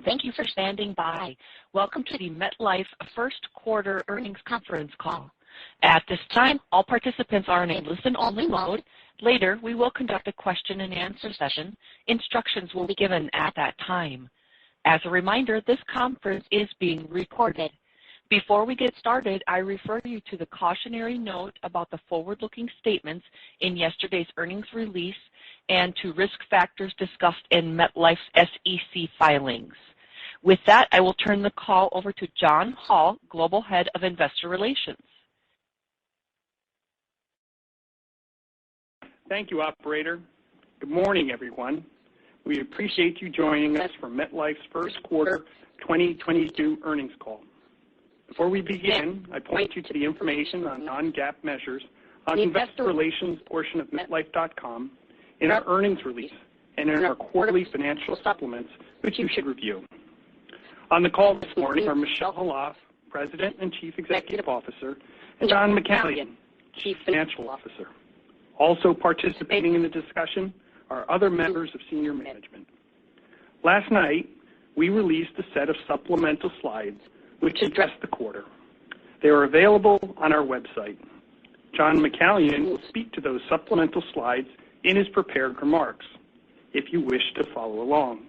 Thank you for standing by. Welcome to the MetLife First Quarter Earnings Conference Call. At this time, all participants are in a listen-only mode. Later, we will conduct a question-and-answer session. Instructions will be given at that time. As a reminder, this conference is being recorded. Before we get started, I refer you to the cautionary note about the forward-looking statements in yesterday's earnings release and to risk factors discussed in MetLife's SEC filings. With that, I will turn the call over to John Hall, Global Head of Investor Relations. Thank you, operator. Good morning, everyone. We appreciate you joining us for MetLife's First Quarter 2022 Earnings Call. Before we begin, I point you to the information on non-GAAP measures on the investor relations portion of MetLife.com, in our earnings release, and in our quarterly financial supplements, which you should review. On the call this morning are Michel Khalaf, President and Chief Executive Officer, and John McCallion, Chief Financial Officer. Also participating in the discussion are other members of senior management. Last night, we released a set of supplemental slides which address the quarter. They are available on our website. John McCallion will speak to those supplemental slides in his prepared remarks, if you wish to follow along.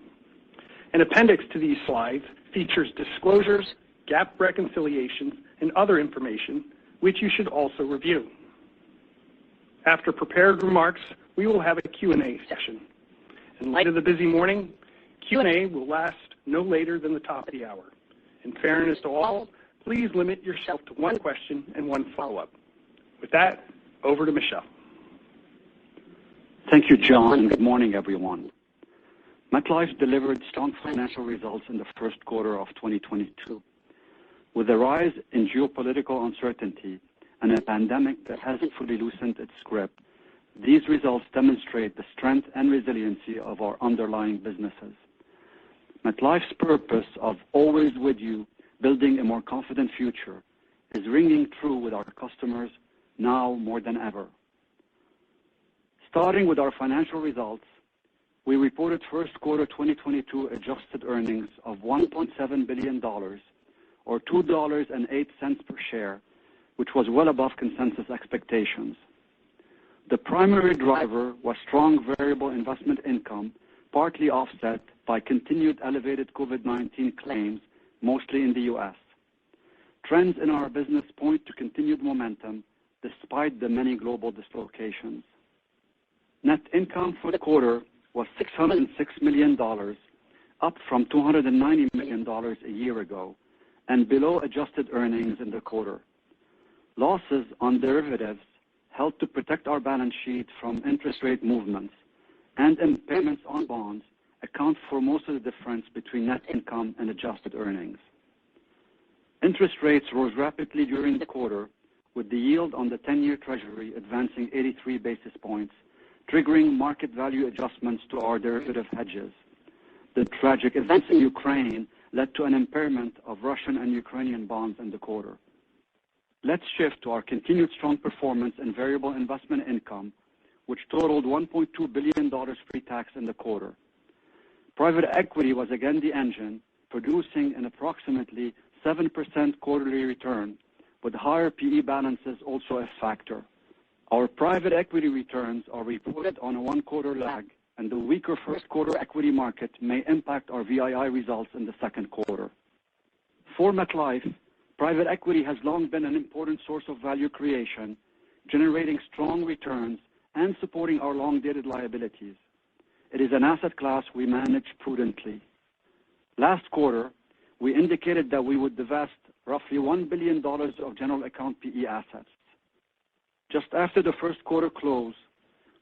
An appendix to these slides features disclosures, GAAP reconciliations, and other information which you should also review. After prepared remarks, we will have a Q&A session. In light of the busy morning, Q&A will last no later than the top of the hour. In fairness to all, please limit yourself to one question and one follow-up. With that, over to Michel. Thank you, John, and good morning, everyone. MetLife delivered strong financial results in the first quarter of 2022. With the rise in geopolitical uncertainty and a pandemic that hasn't fully loosened its grip, these results demonstrate the strength and resiliency of our underlying businesses. MetLife's purpose of always with you, building a more confident future, is ringing true with our customers now more than ever. Starting with our financial results, we reported first quarter 2022 adjusted earnings of $1.7 billion, or $2.08 per share, which was well above consensus expectations. The primary driver was strong variable investment income, partly offset by continued elevated COVID-19 claims, mostly in the U.S. Trends in our business point to continued momentum despite the many global dislocations. Net income for the quarter was $606 million, up from $290 million a year ago, and below adjusted earnings in the quarter. Losses on derivatives helped to protect our balance sheet from interest rate movements, and impairments on bonds account for most of the difference between net income and adjusted earnings. Interest rates rose rapidly during the quarter, with the yield on the 10-year Treasury advancing 83 basis points, triggering market value adjustments to our derivative hedges. The tragic events in Ukraine led to an impairment of Russian and Ukrainian bonds in the quarter. Let's shift to our continued strong performance in variable investment income, which totaled $1.2 billion pre-tax in the quarter. Private equity was again the engine, producing an approximately 7% quarterly return, with higher PE balances also a factor. Our private equity returns are reported on a one-quarter lag, and the weaker first quarter equity market may impact our VII results in the second quarter. For MetLife, private equity has long been an important source of value creation, generating strong returns and supporting our long-dated liabilities. It is an asset class we manage prudently. Last quarter, we indicated that we would divest roughly $1 billion of general account PE assets. Just after the first quarter close,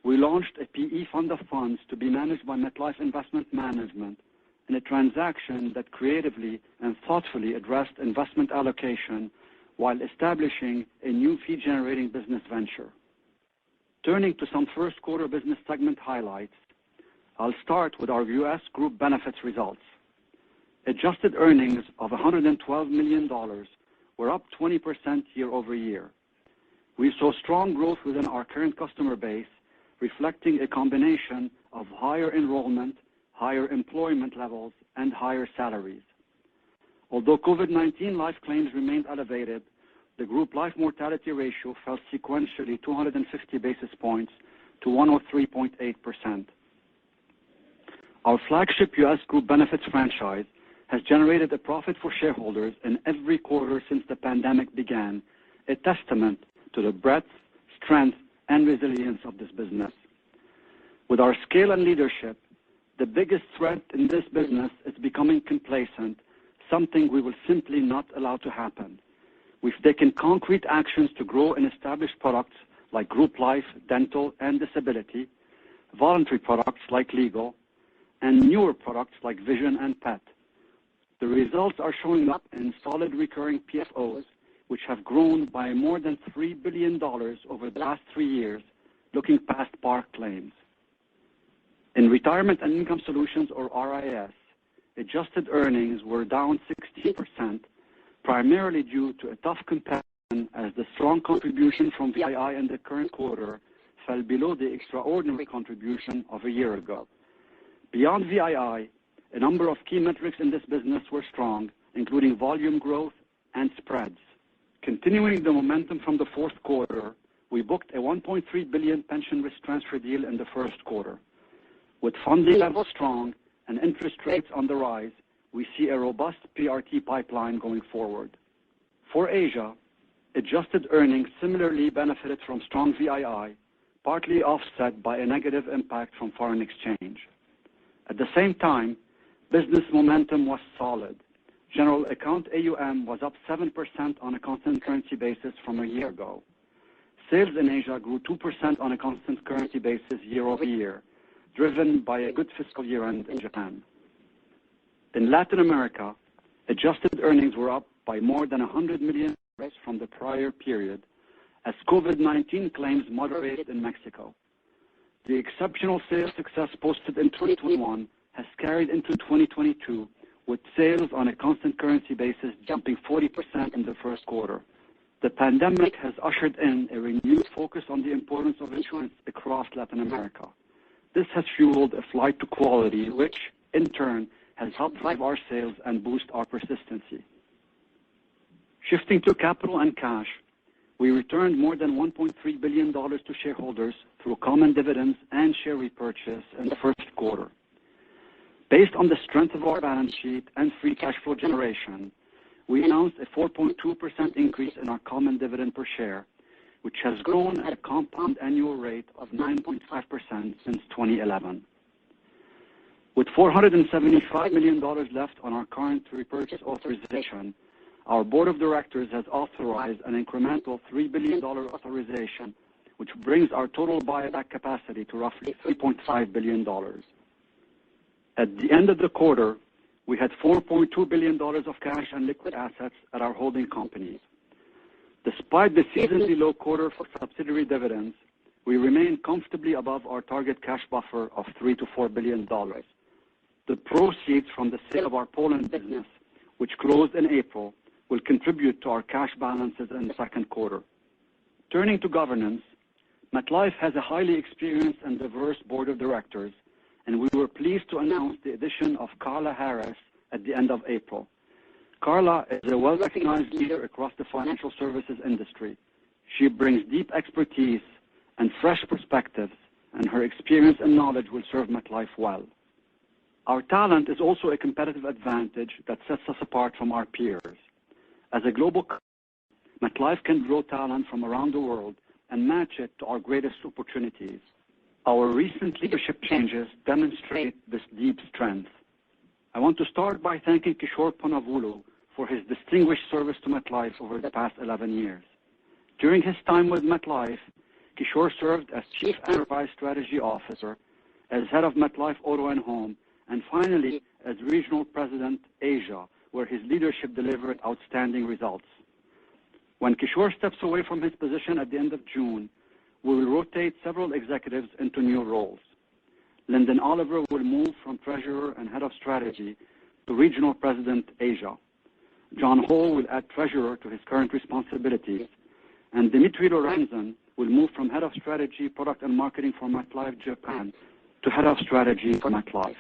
we launched a PE fund of funds to be managed by MetLife Investment Management in a transaction that creatively and thoughtfully addressed investment allocation while establishing a new fee-generating business venture. Turning to some first quarter business segment highlights, I'll start with our U.S. Group Benefits results. Adjusted earnings of $112 million were up 20% year over year. We saw strong growth within our current customer base, reflecting a combination of higher enrollment higher employment levels, and higher salaries. Although COVID-19 life claims remained elevated, the group life mortality ratio fell sequentially 250 basis points to 103.8%. Our flagship U.S. group benefits franchise has generated a profit for shareholders in every quarter since the pandemic began, a testament to the breadth, strength, and resilience of this business. With our scale and leadership, the biggest threat in this business is becoming complacent, something we will simply not allow to happen. We've taken concrete actions to grow and establish products like group life, dental, and disability, voluntary products like legal, and newer products like vision and pet. The results are showing up in solid recurring PFOs, which have grown by more than $3 billion over the last 3 years, looking past par claims. In Retirement and Income Solutions, or RIS, adjusted earnings were down 16%, primarily due to a tough comparison as the strong contribution from VII in the current quarter fell below the extraordinary contribution of a year ago. Beyond VII, a number of key metrics in this business were strong, including volume growth and spreads. Continuing the momentum from the fourth quarter, we booked a $1.3 billion pension risk transfer deal in the first quarter. With funding levels strong and interest rates on the rise, we see a robust PRT pipeline going forward. For Asia, adjusted earnings similarly benefited from strong VII, partly offset by a negative impact from foreign exchange. At the same time, business momentum was solid. General account AUM was up 7% on a constant currency basis from a year ago. Sales in Asia grew 2% on a constant currency basis year over year, driven by a good fiscal year end in Japan. In Latin America, adjusted earnings were up by more than $100 million from the prior period as COVID-19 claims moderated in Mexico. The exceptional sales success posted in 2021 has carried into 2022, with sales on a constant currency basis jumping 40% in the first quarter. The pandemic has ushered in a renewed focus on the importance of insurance across Latin America. This has fueled a flight to quality, which, in turn, has helped drive our sales and boost our persistency. Shifting to capital and cash, we returned more than $1.3 billion to shareholders through common dividends and share repurchase in the first quarter. Based on the strength of our balance sheet and free cash flow generation, we announced a 4.2% increase in our common dividend per share, which has grown at a compound annual rate of 9.5% since 2011. With $475 million left on our current repurchase authorization, our board of directors has authorized an incremental $3 billion authorization, which brings our total buyback capacity to roughly $3.5 billion. At the end of the quarter, we had $4.2 billion of cash and liquid assets at our holding companies. Despite the seasonally low quarter for subsidiary dividends, we remain comfortably above our target cash buffer of $3 to $4 billion. The proceeds from the sale of our Poland business, which closed in April, will contribute to our cash balances in the second quarter. Turning to governance, MetLife has a highly experienced and diverse board of directors, and we were pleased to announce the addition of Carla Harris at the end of April. Carla is a well-recognized leader across the financial services industry. She brings deep expertise and fresh perspectives, and her experience and knowledge will serve MetLife well. Our talent is also a competitive advantage that sets us apart from our peers. As a global company, MetLife can grow talent from around the world and match it to our greatest opportunities. Our recent leadership changes demonstrate this deep strength. I want to start by thanking Kishore Ponnavolu for his distinguished service to MetLife over the past 11 years. During his time with MetLife, Kishore served as Chief Enterprise Strategy Officer, as head of MetLife Auto and Home, and finally as Regional President Asia, where his leadership delivered outstanding results. When Kishore steps away from his position at the end of June, we will rotate several executives into new roles. Lyndon Oliver will move from Treasurer and Head of Strategy to Regional President Asia. John Hall will add Treasurer to his current responsibilities, and Dimitri Lorenzen will move from Head of Strategy, Product and Marketing for MetLife Japan to Head of Strategy for MetLife.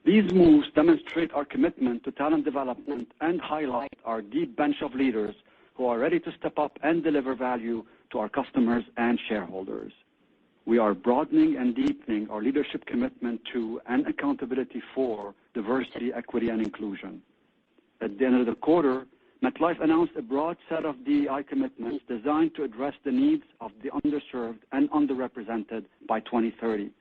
These moves demonstrate our commitment to talent development and highlight our deep bench of leaders who are ready to step up and deliver value to our customers and shareholders. We are broadening and deepening our leadership commitment to and accountability for diversity, equity, and inclusion. At the end of the quarter, MetLife announced a broad set of DEI commitments designed to address the needs of the underserved and underrepresented by 2030.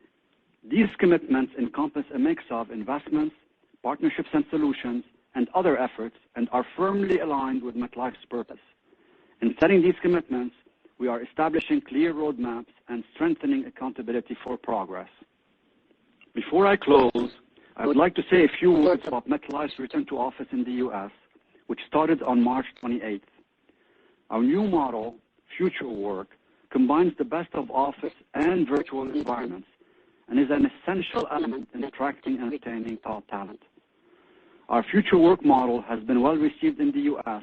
These commitments encompass a mix of investments, partnerships and solutions, and other efforts, and are firmly aligned with MetLife's purpose. In setting these commitments, we are establishing clear roadmaps and strengthening accountability for progress. Before I close, I would like to say a few words about MetLife's return to office in the U.S., which started on March 28th. Our new model, Future Work, combines the best of office and virtual environments and is an essential element in attracting and retaining top talent. Our Future Work model has been well received in the U.S.,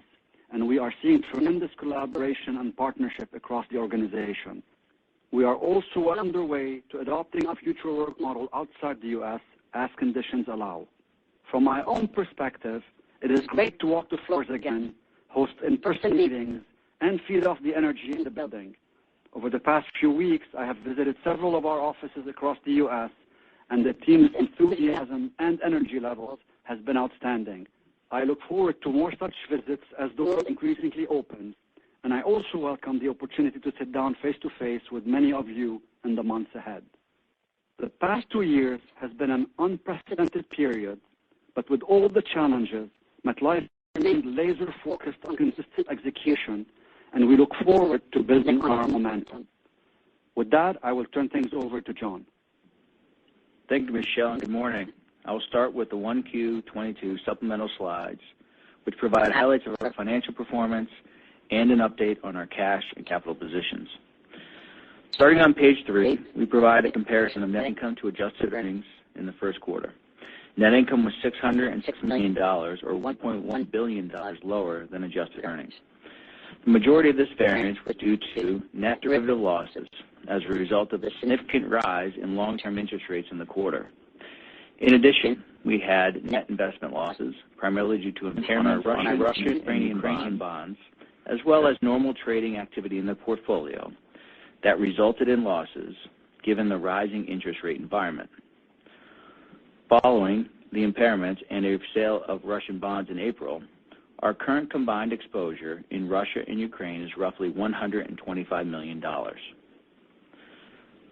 and we are seeing tremendous collaboration and partnership across the organization. We are also well underway to adopting a Future Work model outside the U.S. as conditions allow. From my own perspective, it is great to walk the floors again, host in-person meetings, and feed off the energy in the building. Over the past few weeks, I have visited several of our offices across the U.S., and the team's enthusiasm and energy levels has been outstanding. I look forward to more such visits as doors increasingly open, and I also welcome the opportunity to sit down face-to-face with many of you in the months ahead. The past 2 years has been an unprecedented period, but with all the challenges, MetLife remained laser-focused on consistent execution, and we look forward to building on our momentum. With that, I will turn things over to John. Thank you, Michel, and good morning. I will start with the 1Q22 supplemental slides, which provide highlights of our financial performance and an update on our cash and capital positions. Starting on page 3, we provide a comparison of net income to adjusted earnings in the first quarter. Net income was $606 million, or $1.1 billion lower than adjusted earnings. The majority of this variance was due to net derivative losses as a result of a significant rise in long-term interest rates in the quarter. In addition, we had net investment losses, primarily due to impairment on Russian bonds, as well as normal trading activity in the portfolio that resulted in losses given the rising interest rate environment. Following the impairment and a sale of Russian bonds in April, our current combined exposure in Russia and Ukraine is roughly $125 million.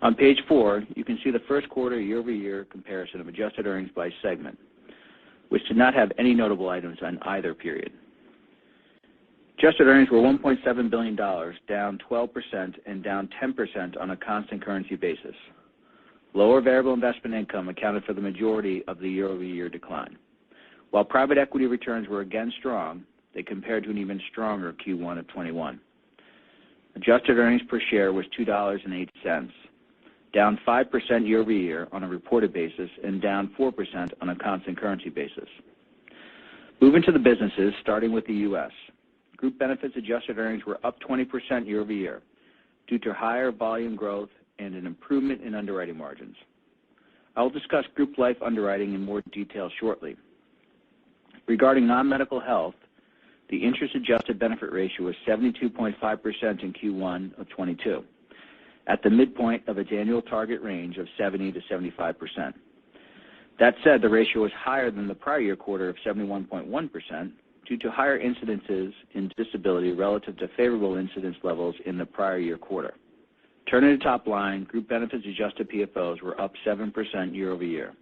On page 4, you can see the first quarter year-over-year comparison of adjusted earnings by segment, which did not have any notable items on either period. Adjusted earnings were $1.7 billion, down 12% and down 10% on a constant currency basis. Lower variable investment income accounted for the majority of the year-over-year decline. While private equity returns were again strong, they compared to an even stronger Q1 of 21. Adjusted earnings per share was $2.08, down 5% year-over-year on a reported basis and down 4% on a constant currency basis. Moving to the businesses, starting with the U.S. Group Benefits adjusted earnings were up 20% year-over-year due to higher volume growth and an improvement in underwriting margins. I will discuss Group Life underwriting in more detail shortly. Regarding non-medical health, the interest-adjusted benefit ratio was 72.5% in Q1 of 22, at the midpoint of its annual target range of 70 to 75%. That said, the ratio was higher than the prior year quarter of 71.1% due to higher incidences in disability relative to favorable incidence levels in the prior year quarter. Turning to top line, Group Benefits adjusted PFOs were up 7% year-over-year.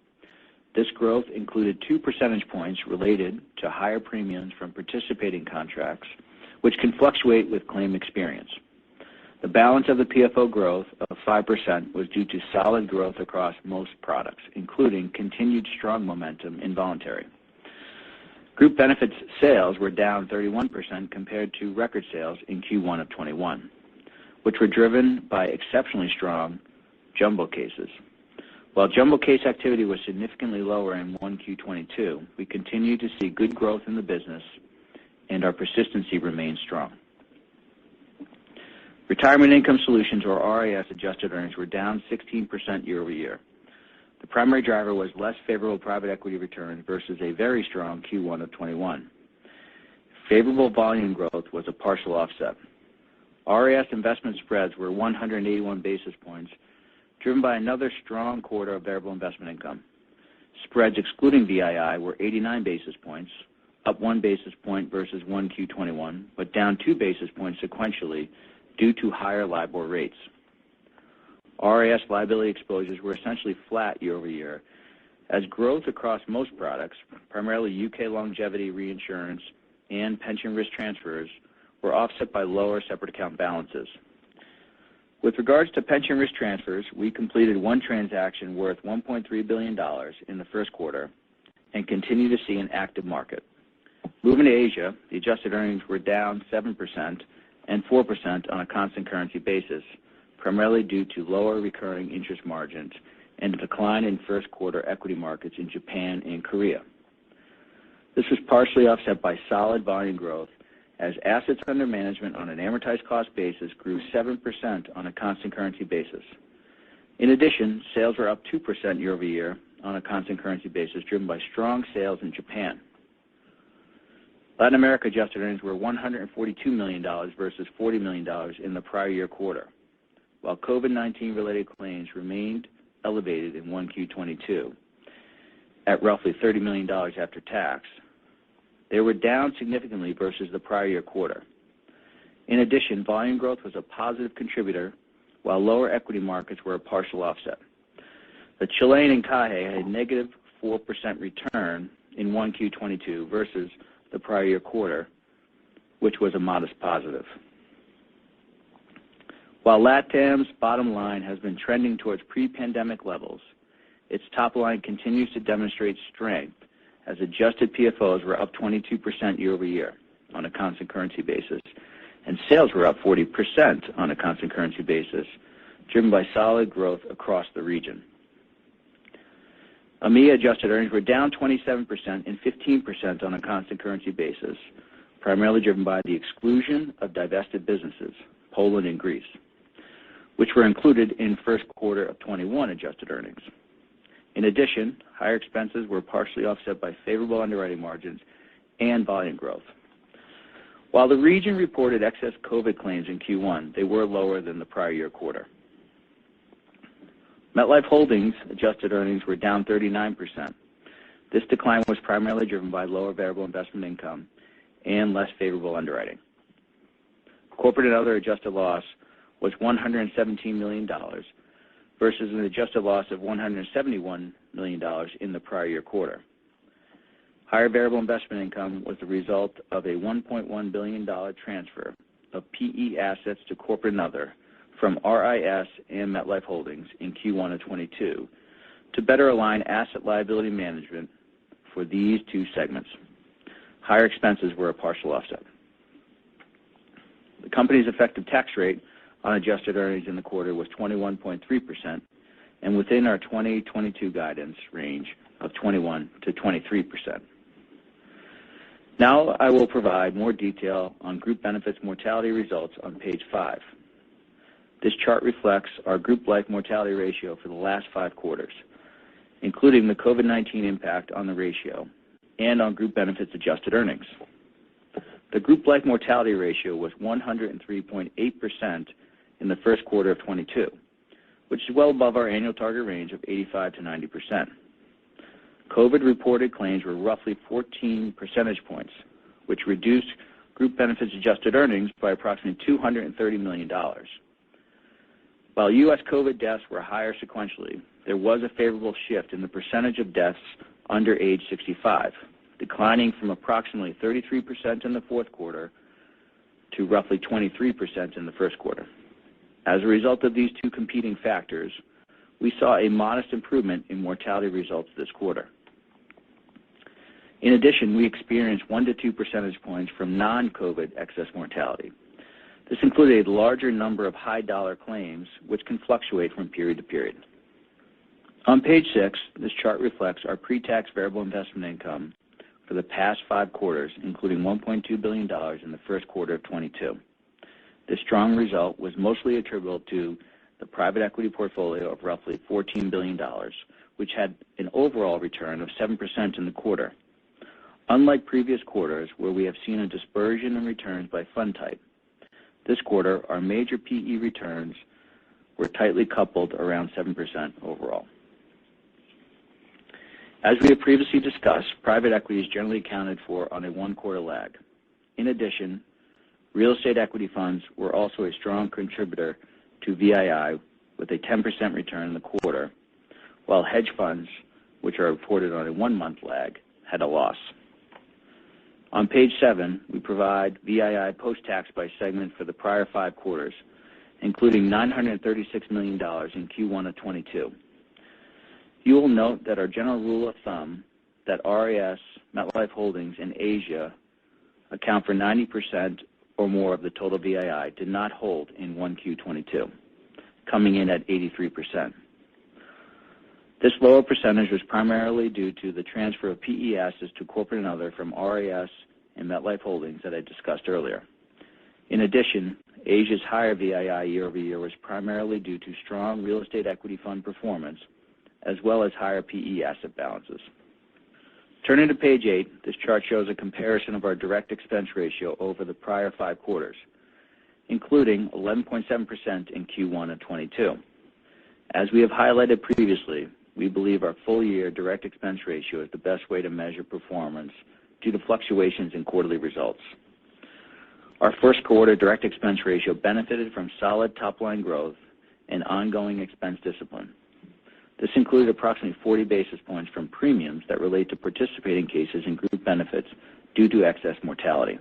This growth included 2 percentage points related to higher premiums from participating contracts, which can fluctuate with claim experience. The balance of the PFO growth of 5% was due to solid growth across most products, including continued strong momentum in voluntary. Group Benefits sales were down 31% compared to record sales in Q1 of 21, which were driven by exceptionally strong jumbo cases. While jumbo case activity was significantly lower in 1Q22, we continue to see good growth in the business, and our persistency remains strong. Retirement Income Solutions, or RIS, adjusted earnings were down 16% year-over-year. The primary driver was less favorable private equity returns versus a very strong Q1 of 21. Favorable volume growth was a partial offset. RIS investment spreads were 181 basis points, driven by another strong quarter of variable investment income. Spreads excluding VII were 89 basis points, up 1 basis point versus 1Q21, but down 2 basis points sequentially due to higher LIBOR rates. RIS liability exposures were essentially flat year over year, as growth across most products, primarily UK longevity reinsurance and pension risk transfers, were offset by lower separate account balances. With regards to pension risk transfers, we completed one transaction worth $1.3 billion in the first quarter and continue to see an active market. Moving to Asia, the adjusted earnings were down 7% and 4% on a constant currency basis, primarily due to lower recurring interest margins and a decline in first quarter equity markets in Japan and Korea. This was partially offset by solid volume growth as assets under management on an amortized cost basis grew 7% on a constant currency basis. In addition, sales were up 2% year over year on a constant currency basis, driven by strong sales in Japan. Latin America adjusted earnings were $142 million versus $40 million in the prior year quarter. While COVID-19 related claims remained elevated in 1Q22 at roughly $30 million after tax, they were down significantly versus the prior year quarter. In addition, volume growth was a positive contributor, while lower equity markets were a partial offset. The Chilean encaje had a negative 4% return in 1Q22 versus the prior year quarter, which was a modest positive. While LATAM's bottom line has been trending towards pre-pandemic levels, its top line continues to demonstrate strength as adjusted PFOs were up 22% year over year on a constant currency basis, and sales were up 40% on a constant currency basis, driven by solid growth across the region. EMEA adjusted earnings were down 27% and 15% on a constant currency basis, primarily driven by the exclusion of divested businesses, Poland and Greece, which were included in first quarter of 21 adjusted earnings. In addition, higher expenses were partially offset by favorable underwriting margins and volume growth. While the region reported excess COVID claims in Q1, they were lower than the prior year quarter. MetLife Holdings adjusted earnings were down 39%. This decline was primarily driven by lower variable investment income and less favorable underwriting. Corporate and other adjusted loss was $117 million versus an adjusted loss of $171 million in the prior year quarter. Higher variable investment income was the result of a $1.1 billion transfer of PE assets to corporate and other from RIS and MetLife Holdings in Q1 of 22 to better align asset liability management for these two segments. Higher expenses were a partial offset. The company's effective tax rate on adjusted earnings in the quarter was 21.3% and within our 2022 guidance range of 21 to 23%. Now I will provide more detail on group benefits mortality results on page 5. This chart reflects our group life mortality ratio for the last 5 quarters, including the COVID-19 impact on the ratio and on group benefits adjusted earnings. The group life mortality ratio was 103.8% in the first quarter of 22, which is well above our annual target range of 85 to 90%. COVID reported claims were roughly 14 percentage points, which reduced group benefits adjusted earnings by approximately $230 million. While U.S. COVID deaths were higher sequentially, there was a favorable shift in the percentage of deaths under age 65, declining from approximately 33% in the fourth quarter to roughly 23% in the first quarter. As a result of these two competing factors, we saw a modest improvement in mortality results this quarter. In addition, we experienced 1 to 2 percentage points from non-COVID excess mortality. This included a larger number of high-dollar claims, which can fluctuate from period to period. On page 6, this chart reflects our pre-tax variable investment income for the past 5 quarters, including $1.2 billion in the first quarter of 22. This strong result was mostly attributable to the private equity portfolio of roughly $14 billion, which had an overall return of 7% in the quarter. Unlike previous quarters where we have seen a dispersion in returns by fund type, this quarter our major PE returns were tightly coupled around 7% overall. As we have previously discussed, private equity is generally accounted for on a one-quarter lag. In addition, real estate equity funds were also a strong contributor to VII with a 10% return in the quarter, while hedge funds, which are reported on a one-month lag, had a loss. On page 7, we provide VII post-tax by segment for the prior 5 quarters, including $936 million in Q1 of 22. You will note that our general rule of thumb that RIS, MetLife Holdings, and Asia account for 90% or more of the total VII did not hold in 1Q22, coming in at 83%. This lower percentage was primarily due to the transfer of PE assets to corporate and other from RIS and MetLife Holdings that I discussed earlier. In addition, Asia's higher VII year-over-year was primarily due to strong real estate equity fund performance, as well as higher PE asset balances. Turning to page 8, this chart shows a comparison of our direct expense ratio over the prior 5 quarters, including 11.7% in Q1 of 22. As we have highlighted previously, we believe our full-year direct expense ratio is the best way to measure performance due to fluctuations in quarterly results. Our first quarter direct expense ratio benefited from solid top-line growth and ongoing expense discipline. This included approximately 40 basis points from premiums that relate to participating cases in group benefits due to excess mortality.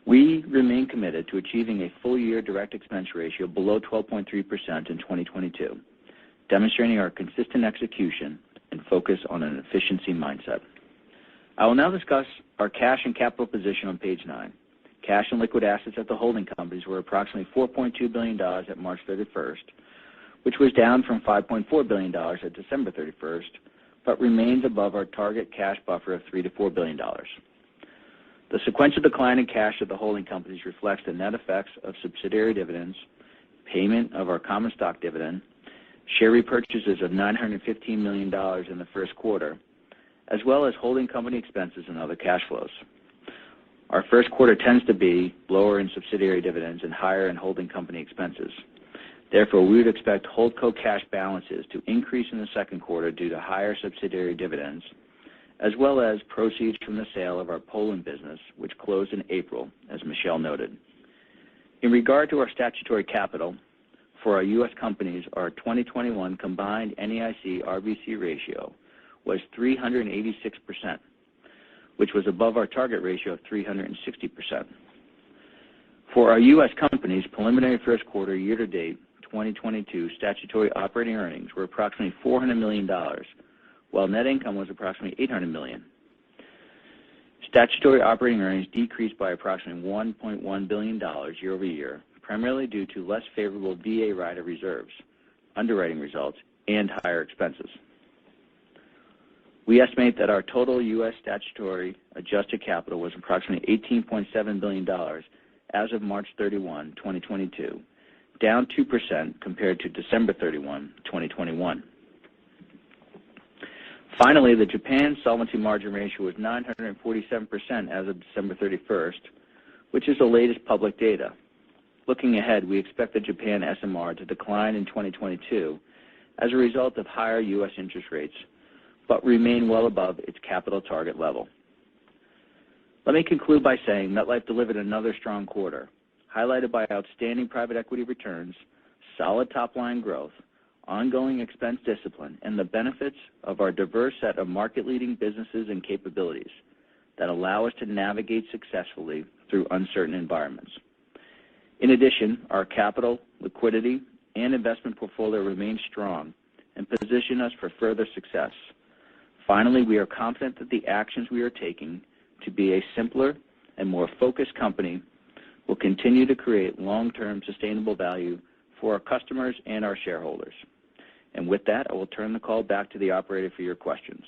We remain committed to achieving a full-year direct expense ratio below 12.3% in 2022, demonstrating our consistent execution and focus on an efficiency mindset. I will now discuss our cash and capital position on page 9. Cash and liquid assets at the holding companies were approximately $4.2 billion at March 31st, which was down from $5.4 billion at December 31st, but remains above our target cash buffer of $3 to $4 billion. The sequential decline in cash at the holding companies reflects the net effects of subsidiary dividends, payment of our common stock dividend, share repurchases of $915 million in the first quarter, as well as holding company expenses and other cash flows. Our first quarter tends to be lower in subsidiary dividends and higher in holding company expenses. Therefore, we would expect holdco cash balances to increase in the second quarter due to higher subsidiary dividends, as well as proceeds from the sale of our Poland business, which closed in April, as Michelle noted. In regard to our statutory capital, for our U.S. companies, our 2021 combined NAIC RBC ratio was 386%, which was above our target ratio of 360%. For our U.S. companies, preliminary first quarter year-to-date 2022 statutory operating earnings were approximately $400 million, while net income was approximately $800 million. Statutory operating earnings decreased by approximately $1.1 billion year-over-year, primarily due to less favorable VA rider reserves, underwriting results, and higher expenses. We estimate that our total U.S. statutory adjusted capital was approximately $18.7 billion as of March 31, 2022, down 2% compared to December 31, 2021. Finally, the Japan solvency margin ratio was 947% as of December 31st, which is the latest public data. Looking ahead, we expect the Japan SMR to decline in 2022 as a result of higher U.S. interest rates, but remain well above its capital target level. Let me conclude by saying MetLife delivered another strong quarter, highlighted by outstanding private equity returns, solid top-line growth, ongoing expense discipline, and the benefits of our diverse set of market-leading businesses and capabilities that allow us to navigate successfully through uncertain environments. In addition, our capital, liquidity, and investment portfolio remain strong and position us for further success. Finally, we are confident that the actions we are taking to be a simpler and more focused company will continue to create long-term sustainable value for our customers and our shareholders. And with that, I will turn the call back to the operator for your questions.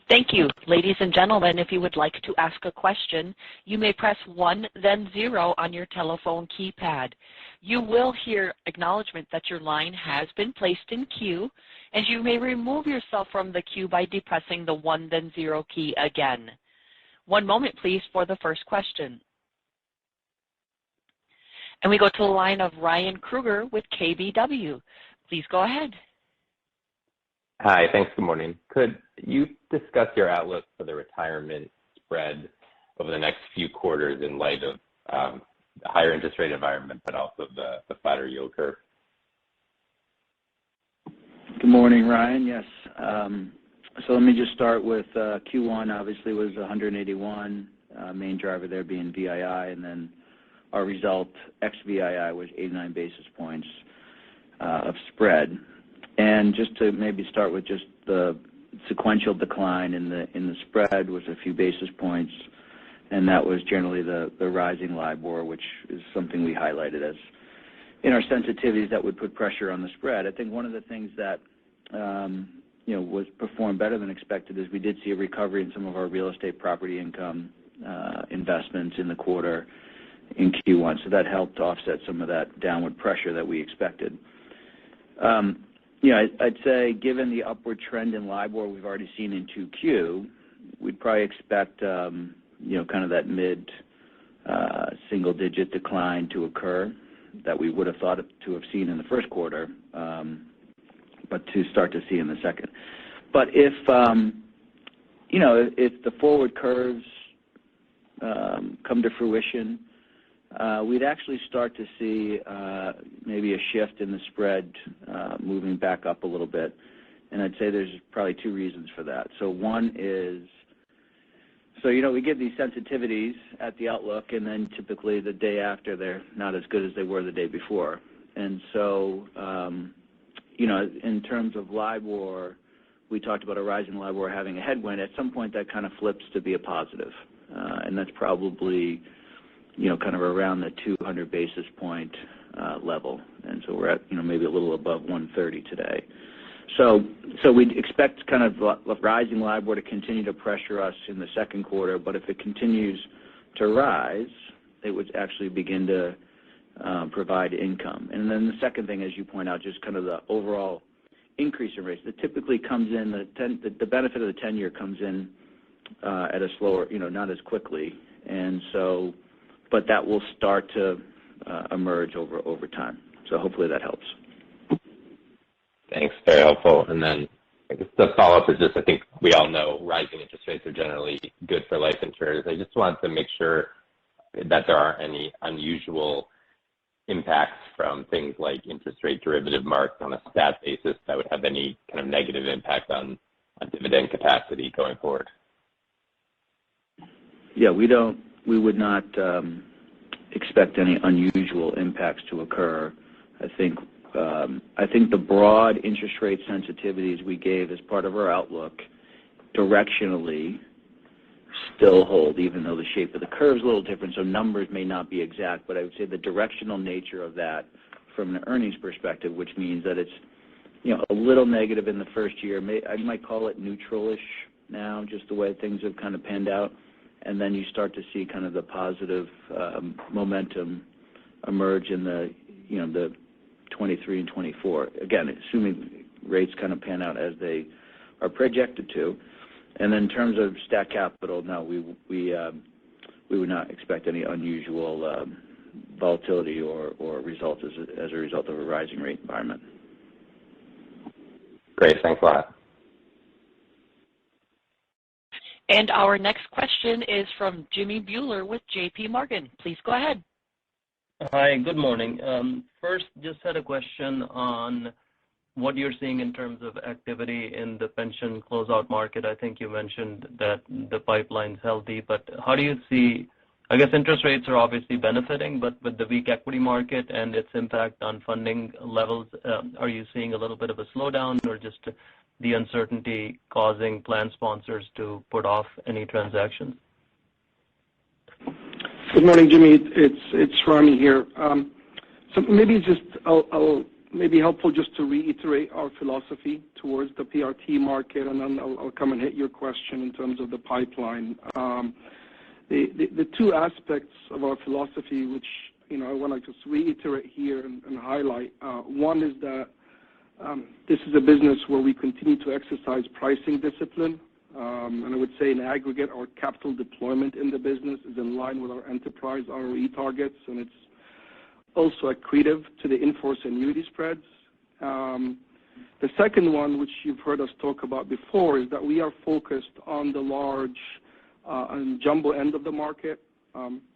Thank you. Ladies and gentlemen, if you would like to ask a question, you may press 1 then 0 on your telephone keypad. You will hear acknowledgement that your line has been placed in queue, and you may remove yourself from the queue by depressing the 1 then 0 key again. One moment, please, for the first question. And we go to the line of Ryan Krueger with KBW. Please go ahead. Hi, thanks. Good morning. Could you discuss your outlook for the retirement spread over the next few quarters in light of the higher interest rate environment, but also the flatter yield curve? Good morning, Ryan. Yes. So let me just start with Q1. Obviously, was 181. Main driver there being VII, and then our result ex-VII was 89 basis points of spread. And just to maybe start with just the sequential decline in the spread was a few basis points, and that was generally the rising LIBOR, which is something we highlighted as in our sensitivities that would put pressure on the spread. I think one of the things that was performed better than expected is we did see a recovery in some of our real estate property income investments in the quarter in Q1, so that helped offset some of that downward pressure that we expected. I'd say given the upward trend in LIBOR we've already seen in 2Q, we'd probably expect kind of that mid single-digit decline to occur that we would have thought to have seen in the first quarter, but to start to see in the second. But if the forward curves come to fruition, we'd actually start to see maybe a shift in the spread moving back up a little bit. And I'd say there's probably two reasons for that. So one is, we give these sensitivities at the outlook, and then typically the day after they're not as good as they were the day before. And so, in terms of LIBOR, we talked about a rising LIBOR having a headwind. At some point that kind of flips to be a positive. And that's probably kind of around the 200 basis point level. And so we're at, maybe a little above 130 today. So we'd expect kind of rising LIBOR to continue to pressure us in the second quarter, but if it continues to rise, it would actually begin to provide income. And then the second thing, as you point out, just kind of the overall increase in rates that typically comes in, the benefit of the 10-year comes in at a slower, not as quickly. And so, but that will start to emerge over time. So hopefully that helps. Thanks. Very helpful. And then I guess the follow-up is just I think we all know rising interest rates are generally good for life insurers. I just wanted to make sure that there aren't any unusual impacts from things like interest rate derivative marks on a stat basis that would have any kind of negative impact on dividend capacity going forward. Yeah, we would not expect any unusual impacts to occur. I think the broad interest rate sensitivities we gave as part of our outlook directionally still hold, even though the shape of the curve is a little different, so numbers may not be exact, but I would say the directional nature of that from an earnings perspective, which means that it's a little negative in the first year. I might call it neutral-ish now, just the way things have kind of panned out, and then you start to see kind of the positive momentum emerge in the 23 and 24. Again, assuming rates kind of pan out as they are projected to. And then in terms of stat capital, no, we would not expect any unusual volatility or results as a result of a rising rate environment. Great. Thanks a lot. And our next question is from Jimmy Bhullar with J.P. Morgan. Please go ahead. Hi, good morning. First, just had a question on what you're seeing in terms of activity in the pension closeout market. I think you mentioned that the pipeline's healthy, but how do you see, I guess interest rates are obviously benefiting, but with the weak equity market and its impact on funding levels, are you seeing a little bit of a slowdown or just the uncertainty causing plan sponsors to put off any transactions? Good morning, Jimmy. It's Rami here. So maybe just I'll maybe helpful just to reiterate our philosophy towards the PRT market, and then I'll come and hit your question in terms of the pipeline. The two aspects of our philosophy, which I want to just reiterate here and highlight. One is that this is a business where we continue to exercise pricing discipline, and I would say in aggregate, our capital deployment in the business is in line with our enterprise ROE targets, and it's also accretive to the in-force annuity spreads. The second one, which you've heard us talk about before, is that we are focused on the large and jumbo end of the market.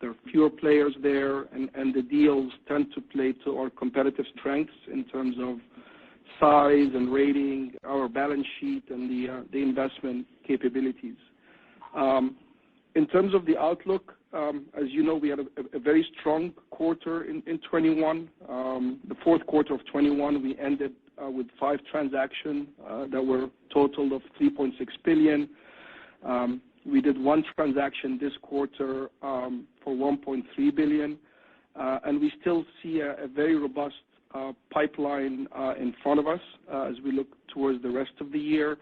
There are fewer players there, and the deals tend to play to our competitive strengths in terms of size and rating, our balance sheet, and the investment capabilities. In terms of the outlook, as you know, we had a very strong quarter in 21. The fourth quarter of 21, we ended with 5 transactions that were total of $3.6 billion. We did 1 transaction this quarter for $1.3 billion, and we still see a very robust pipeline in front of us as we look towards the rest of the year.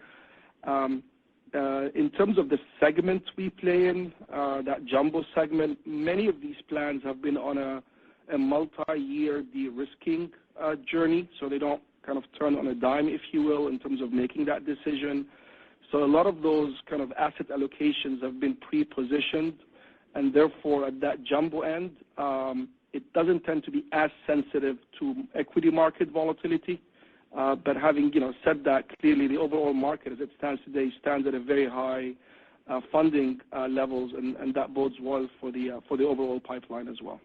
In terms of the segment we play in, that jumbo segment, many of these plans have been on a multi-year de-risking journey, so they don't kind of turn on a dime, if you will, in terms of making that decision. So a lot of those kind of asset allocations have been pre-positioned, and therefore at that jumbo end, it doesn't tend to be as sensitive to equity market volatility. But having said that, clearly the overall market as it stands today stands at a very high funding levels, and that bodes well for the overall pipeline as well.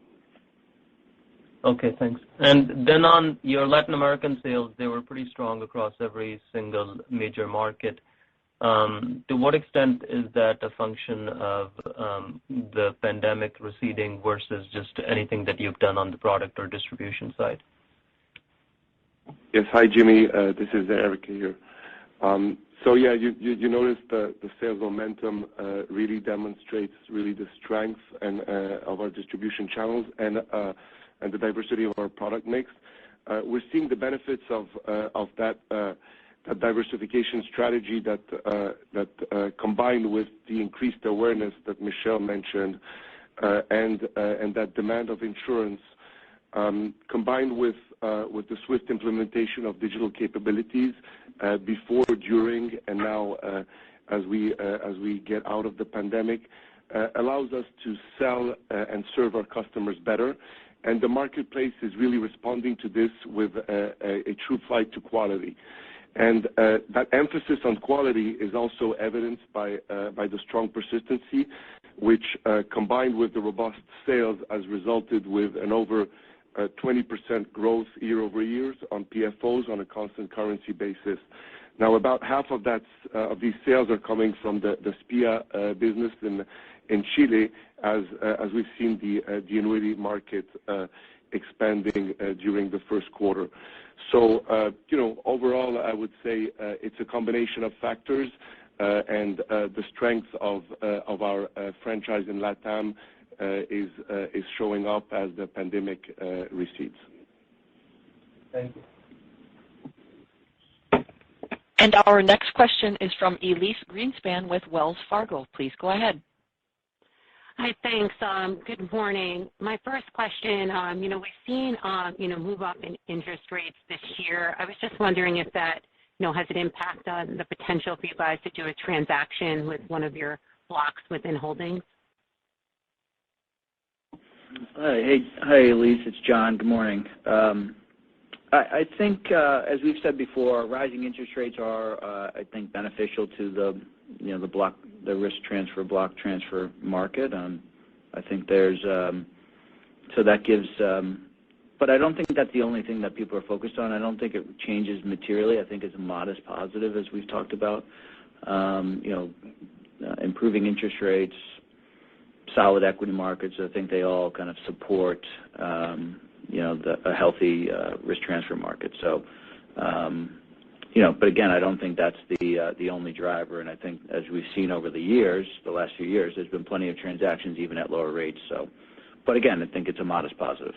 Okay, thanks. And then on your Latin American sales, they were pretty strong across every single major market. To what extent is that a function of the pandemic receding versus just anything that you've done on the product or distribution side? Yes, hi Jimmy, this is Eric here. So yeah, you noticed the sales momentum really demonstrates really the strength and of our distribution channels and the diversity of our product mix. We're seeing the benefits of that diversification strategy that combined with the increased awareness that Michelle mentioned and that demand of insurance combined with the swift implementation of digital capabilities before, during, and now as we get out of the pandemic allows us to sell and serve our customers better. And the marketplace is really responding to this with a true flight to quality. And that emphasis on quality is also evidenced by the strong persistency, which combined with the robust sales has resulted with an over 20% growth year over year on PFOs on a constant currency basis. Now, about half of these sales are coming from the SPIA business in Chile, as we've seen the annuity market expanding during the first quarter. So, overall, I would say it's a combination of factors, and the strength of our franchise in LATAM is showing up as the pandemic recedes. Thank you. And our next question is from Elyse Greenspan with Wells Fargo. Please go ahead. Hi, thanks. Good morning. My first question, we've seen, move up in interest rates this year. I was just wondering if that, has an impact on the potential for you guys to do a transaction with one of your blocks within Holdings? Hi, Elyse. It's John. Good morning. I think, as we've said before, rising interest rates are, I think, beneficial to the risk transfer, block transfer market. I think there's, so that gives, but I don't think that's the only thing that people are focused on. I don't think it changes materially. I think it's a modest positive, as we've talked about. Improving interest rates, solid equity markets, I think they all kind of support, a healthy risk transfer market. So, but again, I don't think that's the only driver. And I think, as we've seen over the years, the last few years, there's been plenty of transactions even at lower rates. So, but again, I think it's a modest positive.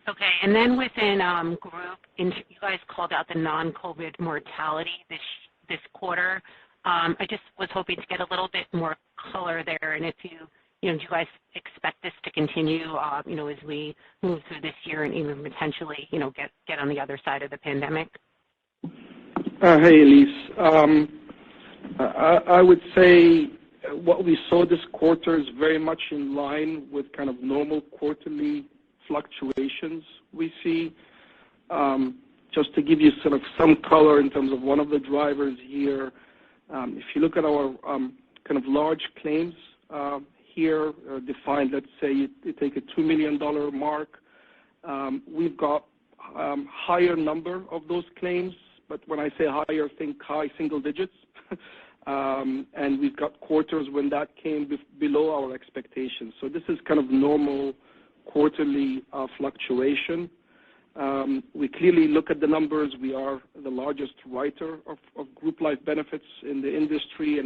Okay. And then within group, you guys called out the non-COVID mortality this quarter. I just was hoping to get a little bit more color there, and if do you guys expect this to continue, as we move through this year and even potentially, get on the other side of the pandemic? Hey, Elise. I would say what we saw this quarter is very much in line with kind of normal quarterly fluctuations we see. Just to give you sort of some color in terms of one of the drivers here, if you look at our kind of large claims here, defined, let's say you take a $2 million mark, we've got higher number of those claims, but when I say higher, think high single digits. And we've got quarters when that came below our expectations. So this is kind of normal quarterly fluctuation. We clearly look at the numbers. We are the largest writer of group life benefits in the industry,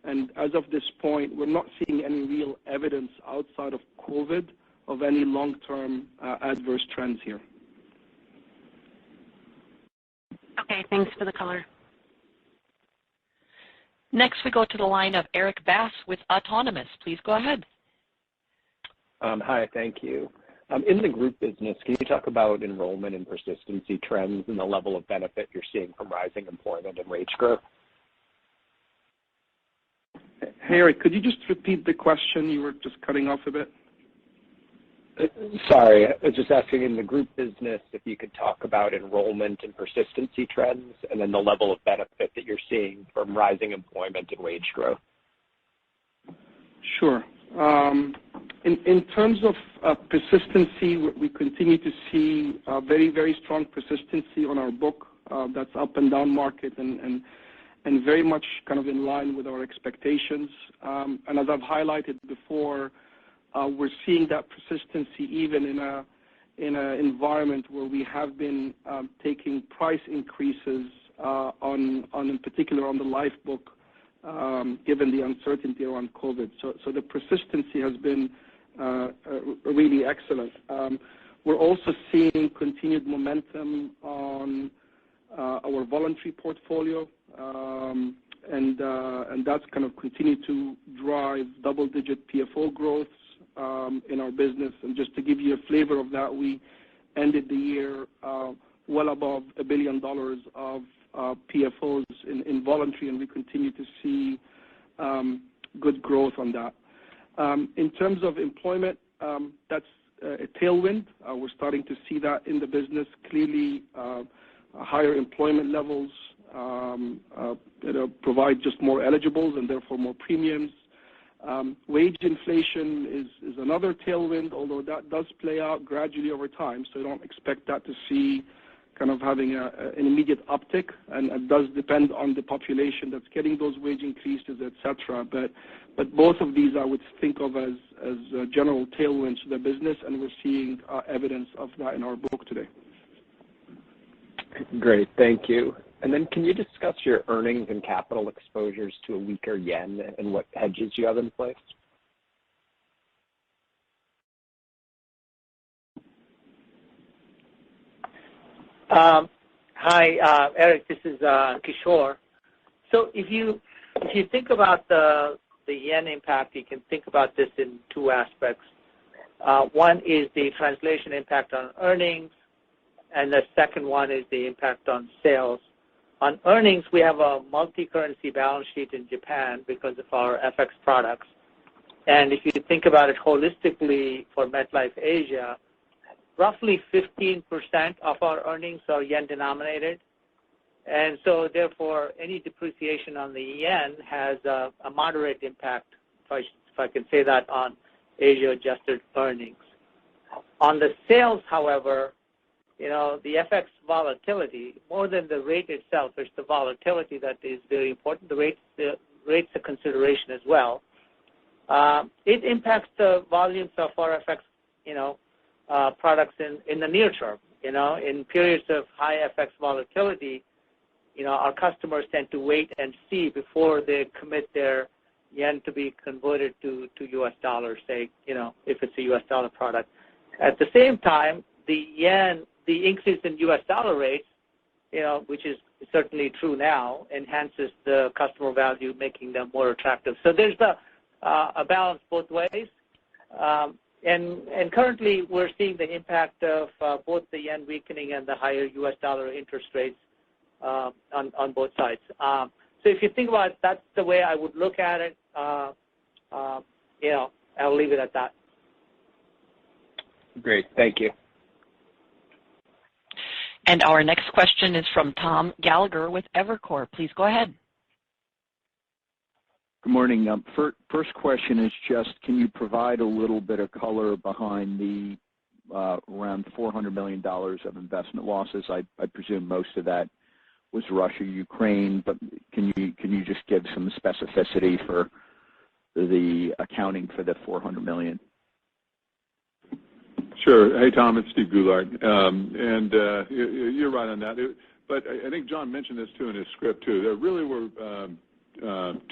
and as of this point, we're not seeing any real evidence outside of COVID of any long-term adverse trends here. Okay, thanks for the color. Next, we go to the line of Erik Bass with Autonomous. Please go ahead. Hi, thank you. In the group business, can you talk about enrollment and persistency trends and the level of benefit you're seeing from rising employment and wage growth? Hey, Eric, could you just repeat the question? You were just cutting off a bit. Sorry, I was just asking in the group business if you could talk about enrollment and persistency trends and then the level of benefit that you're seeing from rising employment and wage growth. Sure. In terms of persistency, we continue to see very, very strong persistency on our book. That's up and down market and very much kind of in line with our expectations. And as I've highlighted before, we're seeing that persistency even in an environment where we have been taking price increases in particular on the life book, given the uncertainty around COVID. So the persistency has been really excellent. We're also seeing continued momentum on our voluntary portfolio, and that's kind of continued to drive double-digit PFO growth in our business. And just to give you a flavor of that, we ended the year well above $1 billion of PFOs in voluntary, and we continue to see good growth on that. In terms of employment, that's a tailwind. We're starting to see that in the business. Clearly, higher employment levels provide just more eligibles and therefore more premiums. Wage inflation is another tailwind, although that does play out gradually over time, so I don't expect that to see kind of having an immediate uptick, and it does depend on the population that's getting those wage increases, et cetera. But both of these I would think of as general tailwinds to the business, and we're seeing evidence of that in our book today. Great, thank you. And then can you discuss your earnings and capital exposures to a weaker yen and what hedges you have in place? Hi, Eric, this is Kishore. So if you think about the yen impact, you can think about this in two aspects. One is the translation impact on earnings, and the second one is the impact on sales. On earnings, we have a multi-currency balance sheet in Japan because of our FX products. And if you think about it holistically for MetLife Asia, roughly 15% of our earnings are yen denominated. And so therefore, any depreciation on the yen has a moderate impact, if I can say that, on Asia adjusted earnings. On the sales, however, the FX volatility, more than the rate itself, it's the volatility that is very important. The rate's a consideration as well. It impacts the volumes of our FX, products in the near term. In periods of high FX volatility, our customers tend to wait and see before they commit their yen to be converted to U.S. dollars, say, if it's a U.S. dollar product. At the same time, the increase in U.S. dollar rates, which is certainly true now, enhances the customer value, making them more attractive. So there's a balance both ways. And currently, we're seeing the impact of both the yen weakening and the higher U.S. dollar interest rates on both sides. So if you think about it, that's the way I would look at it. I'll leave it at that. Great. Thank you. And our next question is from Tom Gallagher with Evercore. Please go ahead. Good morning. First question is just, can you provide a little bit of color behind the around $400 million of investment losses? I presume most of that was Russia, Ukraine, but can you just give some specificity for the accounting for the $400 million? Sure. Hey, Tom, it's Steve Goulart. You're right on that. But I think John mentioned this, too, in his script, too. There really were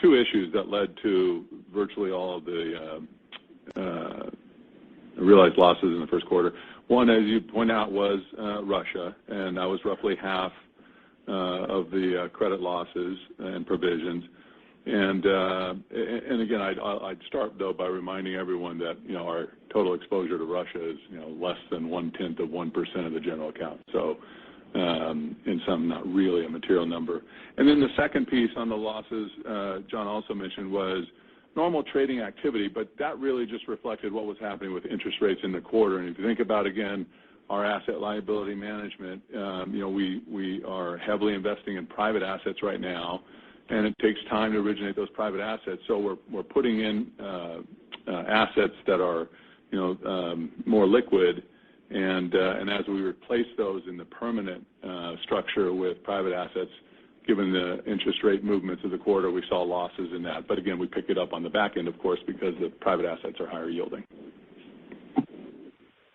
two issues that led to virtually all of the realized losses in the first quarter. One, as you point out, was Russia, and that was roughly half of the credit losses and provisions. And again, I'd start, though, by reminding everyone that, our total exposure to Russia is, less than 0.1% of the general account. So, in some, not really a material number. And then the second piece on the losses, John also mentioned, was normal trading activity, but that really just reflected what was happening with interest rates in the quarter. And if you think about, again, our asset liability management, we are heavily investing in private assets right now, and it takes time to originate those private assets. So we're putting in assets that are, more liquid, and as we replace those in the permanent structure with private assets, given the interest rate movements of the quarter, we saw losses in that. But again, we pick it up on the back end, of course, because the private assets are higher yielding.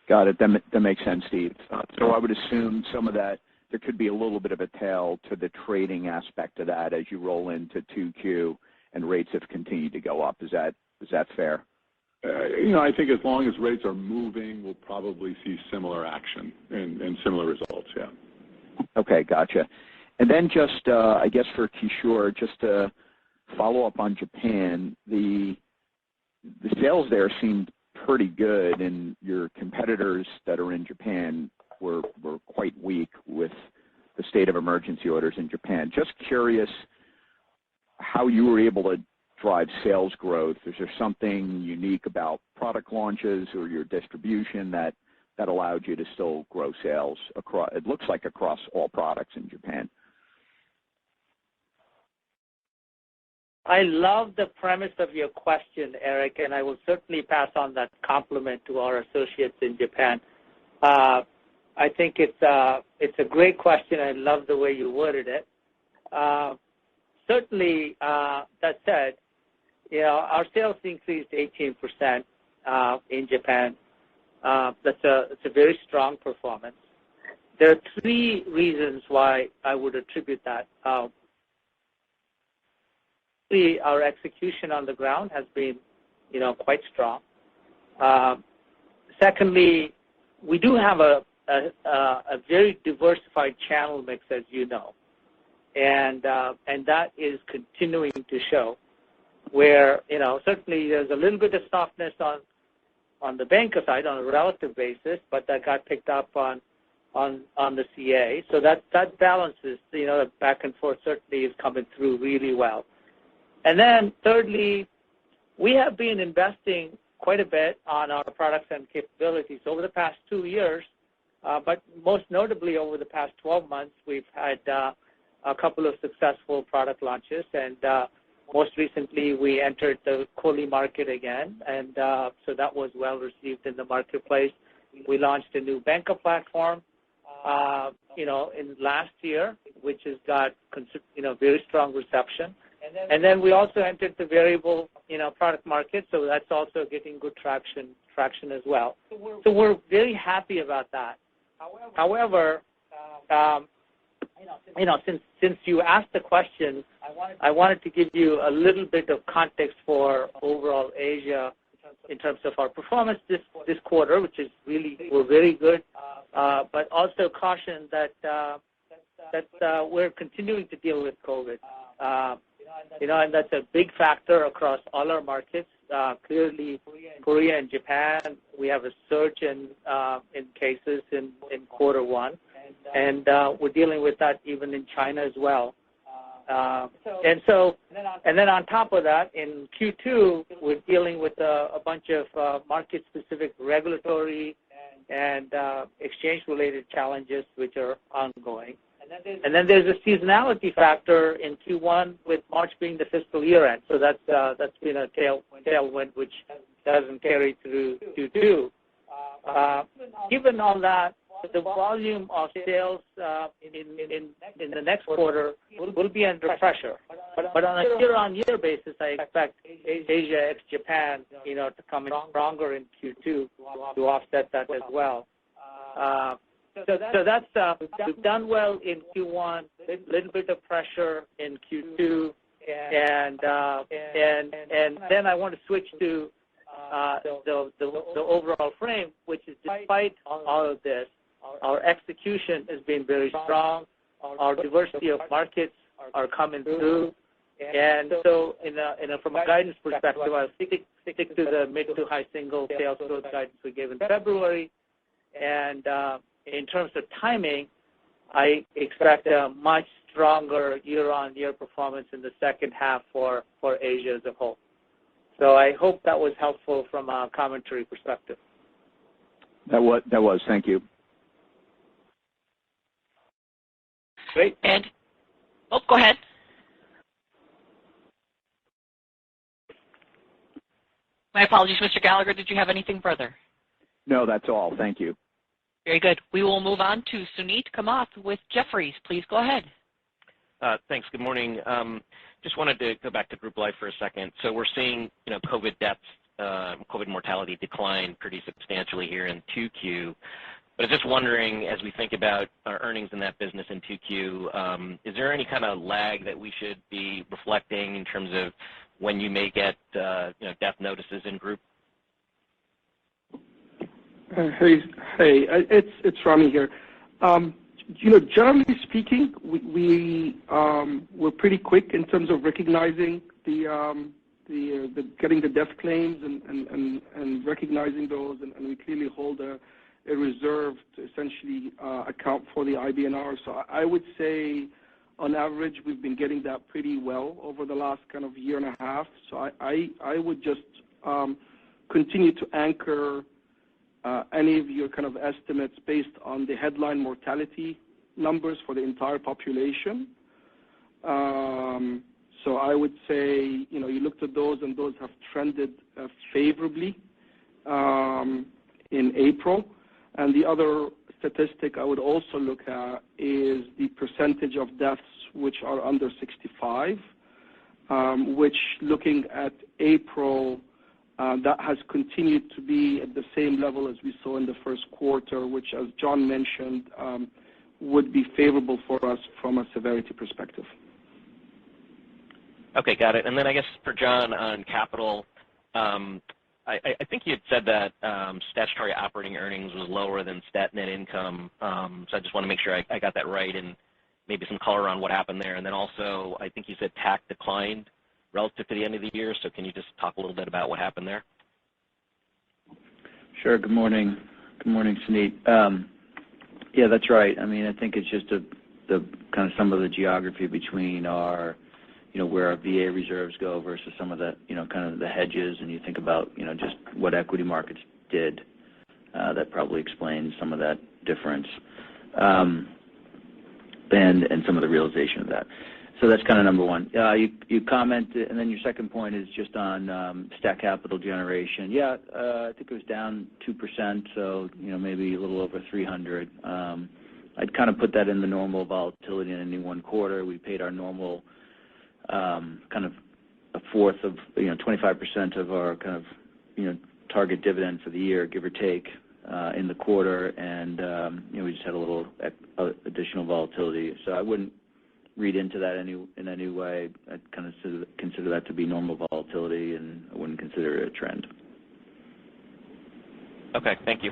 Got it. That makes sense, Steve. So I would assume some of that, there could be a little bit of a tail to the trading aspect of that as you roll into 2Q and rates have continued to go up. Is that fair? I think as long as rates are moving, we'll probably see similar action and similar results, yeah. Okay, gotcha. And then just, I guess for Kishore, just to follow up on Japan, the sales there seemed pretty good, and your competitors that are in Japan were quite weak with the state of emergency orders in Japan. Just curious how you were able to drive sales growth. Is there something unique about product launches or your distribution that allowed you to still grow sales across, it looks like across all products in Japan? I love the premise of your question, Eric, and I will certainly pass on that compliment to our associates in Japan. I think it's a great question. I love the way you worded it. Certainly, that said, our sales increased 18% in Japan. It's a very strong performance. There are three reasons why I would attribute that. Our execution on the ground has been, quite strong. Secondly, we do have a very diversified channel mix, as you know, and that is continuing to show. Where certainly there's a little bit of softness on the banker side on a relative basis, but that got picked up on the CA. So that balances, the back and forth certainly is coming through really well. And then thirdly, we have been investing quite a bit on our products and capabilities over the past 2 years, but most notably over the past 12 months, we've had a couple of successful product launches, and most recently we entered the COLI market again, and so that was well received in the marketplace. We launched a new banker platform, in last year, which has got very strong reception. And then we also entered the variable, product market, so that's also getting good traction as well. So we're very happy about that. However, since you asked the question, I wanted to give you a little bit of context for overall Asia in terms of our performance this quarter, which is we're very good, but also caution that we're continuing to deal with COVID. And that's a big factor across all our markets. Clearly, Korea and Japan, we have a surge in cases in quarter one, and we're dealing with that even in China as well. And then on top of that, in Q2, we're dealing with a bunch of market-specific regulatory and exchange-related challenges which are ongoing. And then there's a seasonality factor in Q1 with March being the fiscal year end. So that's been a tailwind which doesn't carry through Q2. Given all that, the volume of sales in the next quarter will be under pressure. But on a year-on-year basis, I expect Asia ex-Japan, to come in stronger in Q2 to offset that as well. So that's we've done well in Q1, a little bit of pressure in Q2, and then I want to switch to the overall frame, which is despite all of this, our execution has been very strong. Our diversity of markets are coming through, and so from a guidance perspective, I'll stick to the mid to high single sales growth guidance we gave in February, and in terms of timing, I expect a much stronger year-on-year performance in the second half for Asia as a whole. So I hope that was helpful from a commentary perspective. That was. Thank you. Great. And, go ahead. My apologies, Mr. Gallagher. Did you have anything further? No, that's all. Thank you. Very good. We will move on to Suneet Kamath with Jefferies. Please go ahead. Thanks. Good morning. Just wanted to go back to group life for a second. So we're seeing, COVID deaths, COVID mortality decline pretty substantially here in 2Q. But I'm just wondering, as we think about our earnings in that business in 2Q, is there any kind of lag that we should be reflecting in terms of when you may get, death notices in group? Hey, it's Rami here. Generally speaking, we're pretty quick in terms of recognizing the getting the death claims and recognizing those, and we clearly hold a reserve to essentially account for the IBNR. So I would say, on average, we've been getting that pretty well over the last kind of year and a half. So I would just continue to anchor any of your kind of estimates based on the headline mortality numbers for the entire population. So I would say, you looked at those, and those have trended favorably in April. And the other statistic I would also look at is the percentage of deaths which are under 65, which, looking at April, that has continued to be at the same level as we saw in the first quarter, which, as John mentioned, would be favorable for us from a severity perspective. Okay, got it. And then I guess for John on capital, I think you had said that statutory operating earnings was lower than stat net income. So I just want to make sure I got that right, and maybe some color on what happened there. And then also, I think you said TAC declined relative to the end of the year. So can you just talk a little bit about what happened there? Sure. Good morning. Good morning, Suneet. Yeah, that's right. I mean, I think it's just the kind of some of the geography between our, where our VA reserves go versus some of the, kind of the hedges, and you think about, just what equity markets did. That probably explains some of that difference, and some of the realization of that. So that's kind of number one. You commented, and then your second point is just on stat capital generation. Yeah, I think it was down 2%, so maybe a little over 300. I'd kind of put that in the normal volatility in any one quarter. We paid our normal kind of a fourth of 25% of our kind of target dividend for the year, give or take, in the quarter, and we just had a little additional volatility. So I wouldn't read into that in any way. I'd kind of consider that to be normal volatility, and I wouldn't consider it a trend. Okay, thank you.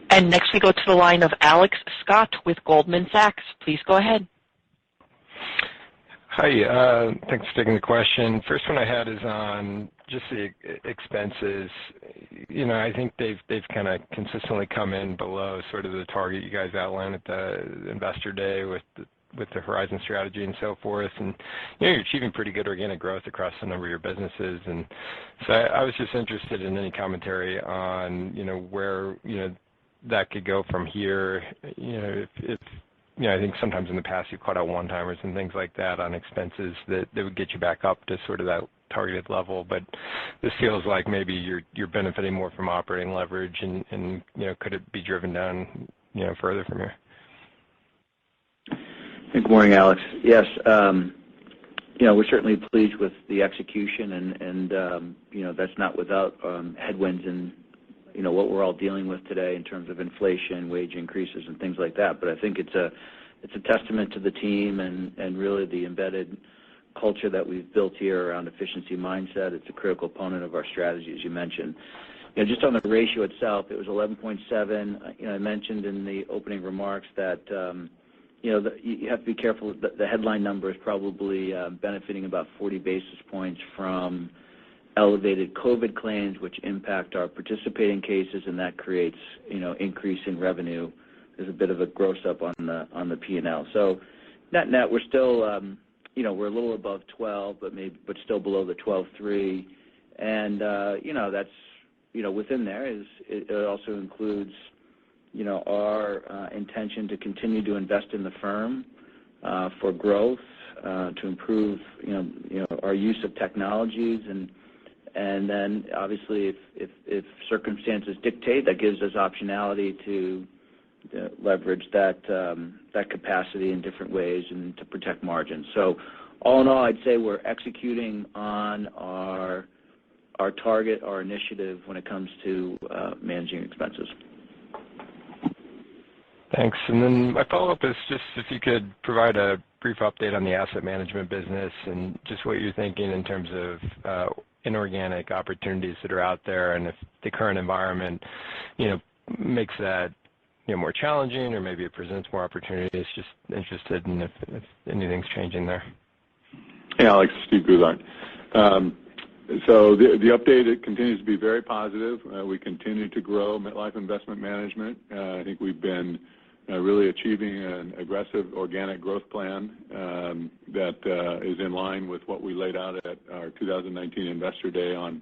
And next we go to the line of Alex Scott with Goldman Sachs. Please go ahead. Hi, thanks for taking the question. First one I had is on just the expenses. You know, I think they've kind of consistently come in below sort of the target you guys outlined at the Investor Day with the Horizon strategy and so forth. And you know, you're achieving pretty good organic growth across a number of your businesses. And so I was just interested in any commentary on, you know, where, you know, that could go from here. You know, if you know, I think sometimes in the past you've caught out one-timers and things like that on expenses that would get you back up to sort of that targeted level. But this feels like maybe you're benefiting more from operating leverage and you know, could it be driven down, you know, further from here? Good morning, Alex. Yes, you know, we're certainly pleased with the execution and you know, that's not without headwinds and you know, what we're all dealing with today in terms of inflation, wage increases and things like that. But I think it's a testament to the team and really the embedded culture that we've built here around efficiency mindset. It's a critical component of our strategy, as you mentioned. You know, just on the ratio itself, it was 11.7. You know, I mentioned in the opening remarks that you know, you have to be careful. The headline number is probably benefiting about 40 basis points from elevated COVID claims, which impact our participating cases, and that creates, you know, increase in revenue. There's a bit of a gross up on the P&L. So net, we're still, you know, we're a little above 12, but still below the 12.3. And you know, that's, you know, within there it also includes, you know, our intention to continue to invest in the firm for growth, to improve, you know, our use of technologies and then obviously if circumstances dictate, that gives us optionality to leverage that capacity in different ways and to protect margins. So all in all, I'd say we're executing on our target, our initiative when it comes to managing expenses. Thanks. And then my follow-up is just if you could provide a brief update on the asset management business and just what you're thinking in terms of inorganic opportunities that are out there, and if the current environment, you know, makes that, you know, more challenging or maybe it presents more opportunities. Just interested in if anything's changing there. Hey, Alex, Steve Goulart. So the update, it continues to be very positive. We continue to grow MetLife Investment Management. I think we've been really achieving an aggressive organic growth plan that is in line with what we laid out at our 2019 Investor Day on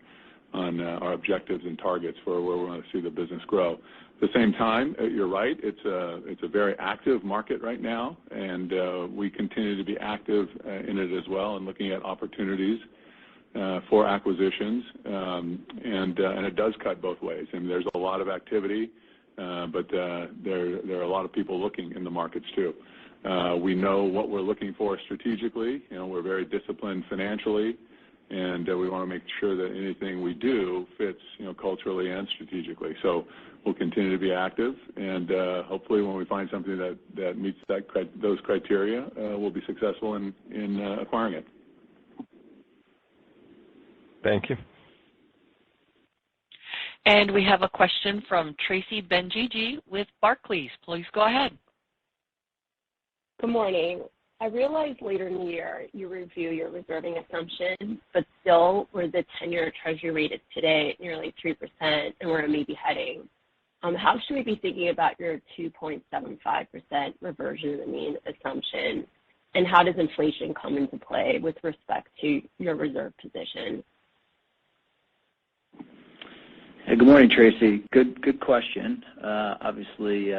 our objectives and targets for where we want to see the business grow. At the same time, you're right, it's a very active market right now, and we continue to be active in it as well and looking at opportunities for acquisitions, and it does cut both ways. I mean, there's a lot of activity, but there are a lot of people looking in the markets too. We know what we're looking for strategically. You know, we're very disciplined financially, and we want to make sure that anything we do fits, you know, culturally and strategically. So we'll continue to be active, and hopefully when we find something that meets those criteria, we'll be successful in acquiring it. Thank you. And we have a question from Tracy Benguigui with Barclays. Please go ahead. Good morning. I realize later in the year you review your reserving assumptions, but still where the 10-year Treasury rate is today at nearly 3% and where it may be heading. How should we be thinking about your 2.75% reversion to the mean assumption, and how does inflation come into play with respect to your reserve position? Hey, good morning, Tracy. Good question. Obviously,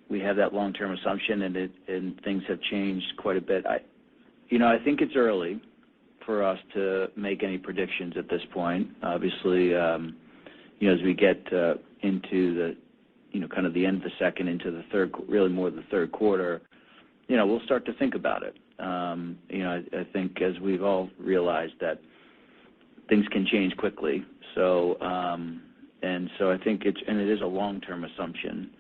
we have that long-term assumption, and things have changed quite a bit. I think it's early for us to make any predictions at this point. Obviously, as we get into the, kind of the end of the second into the third, really more the third quarter, we'll start to think about it. I think as we've all realized that things can change quickly. So I think it is a long-term assumption.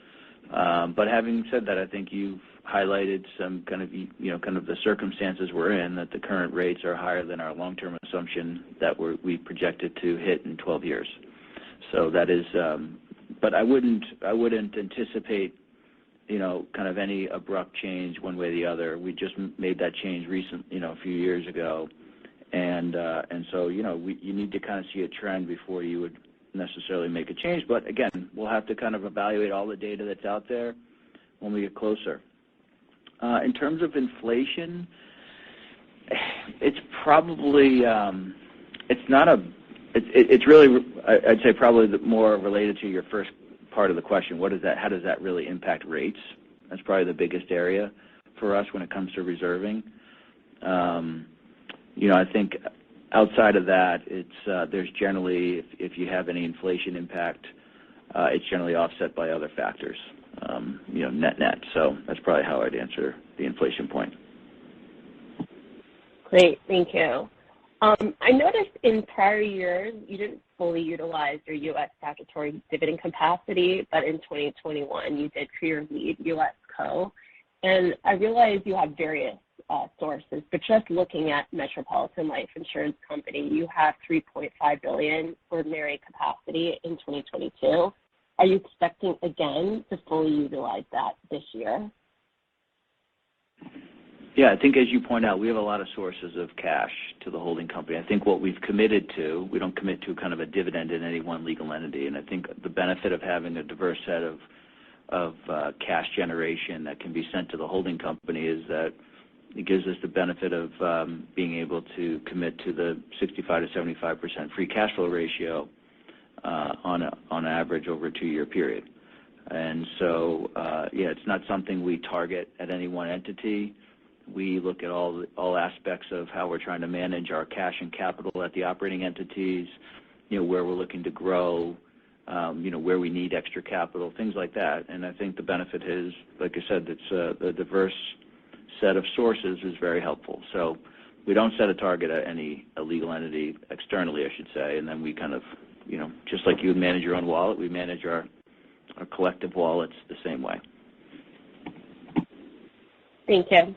But having said that, I think you've highlighted some kind of the circumstances we're in, that the current rates are higher than our long-term assumption that we projected to hit in 12 years. So that is, but I wouldn't anticipate, kind of any abrupt change one way or the other. We just made that change a few years ago, and so you need to kind of see a trend before you would necessarily make a change. But again, we'll have to kind of evaluate all the data that's out there when we get closer. In terms of inflation, it's probably it's really, I'd say, probably more related to your first part of the question. How does that really impact rates? That's probably the biggest area for us when it comes to reserving. I think outside of that, there's generally, if you have any inflation impact, it's generally offset by other factors, net. So that's probably how I'd answer the inflation point. Great, thank you. I noticed in prior years you didn't fully utilize your U.S. statutory dividend capacity, but in 2021 you did for your lead U.S. co. And I realize you have various sources, but just looking at Metropolitan Life Insurance Company, you have $3.5 billion ordinary capacity in 2022. Are you expecting again to fully utilize that this year? Yeah, I think as you point out, we have a lot of sources of cash to the holding company. I think what we've committed to, we don't commit to kind of a dividend in any one legal entity, and I think the benefit of having a diverse set of cash generation that can be sent to the holding company is that it gives us the benefit of being able to commit to the 65 to 75% free cash flow ratio on average over a 2-year period. And so, it's not something we target at any one entity. We look at all aspects of how we're trying to manage our cash and capital at the operating entities, where we're looking to grow, where we need extra capital, things like that. And I think the benefit is, like I said, it's the diverse set of sources is very helpful. So we don't set a target at any legal entity externally, I should say, and then we kind of, just like you would manage your own wallet, we manage our collective wallets the same way. Thank you.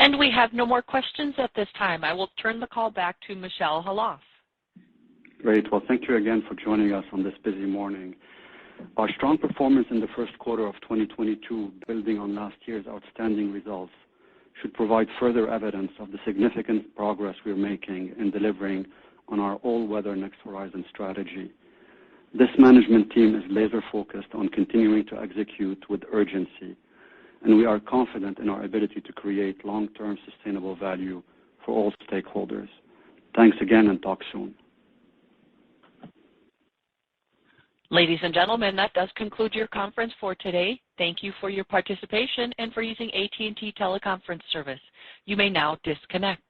And we have no more questions at this time. I will turn the call back to Michel Khalaf. Great. Well, thank you again for joining us on this busy morning. Our strong performance in the first quarter of 2022, building on last year's outstanding results, should provide further evidence of the significant progress we're making in delivering on our all-weather Next Horizon strategy. This management team is laser-focused on continuing to execute with urgency, and we are confident in our ability to create long-term sustainable value for all stakeholders. Thanks again, and talk soon. Ladies and gentlemen, that does conclude your conference for today. Thank you for your participation and for using AT&T Teleconference Service. You may now disconnect.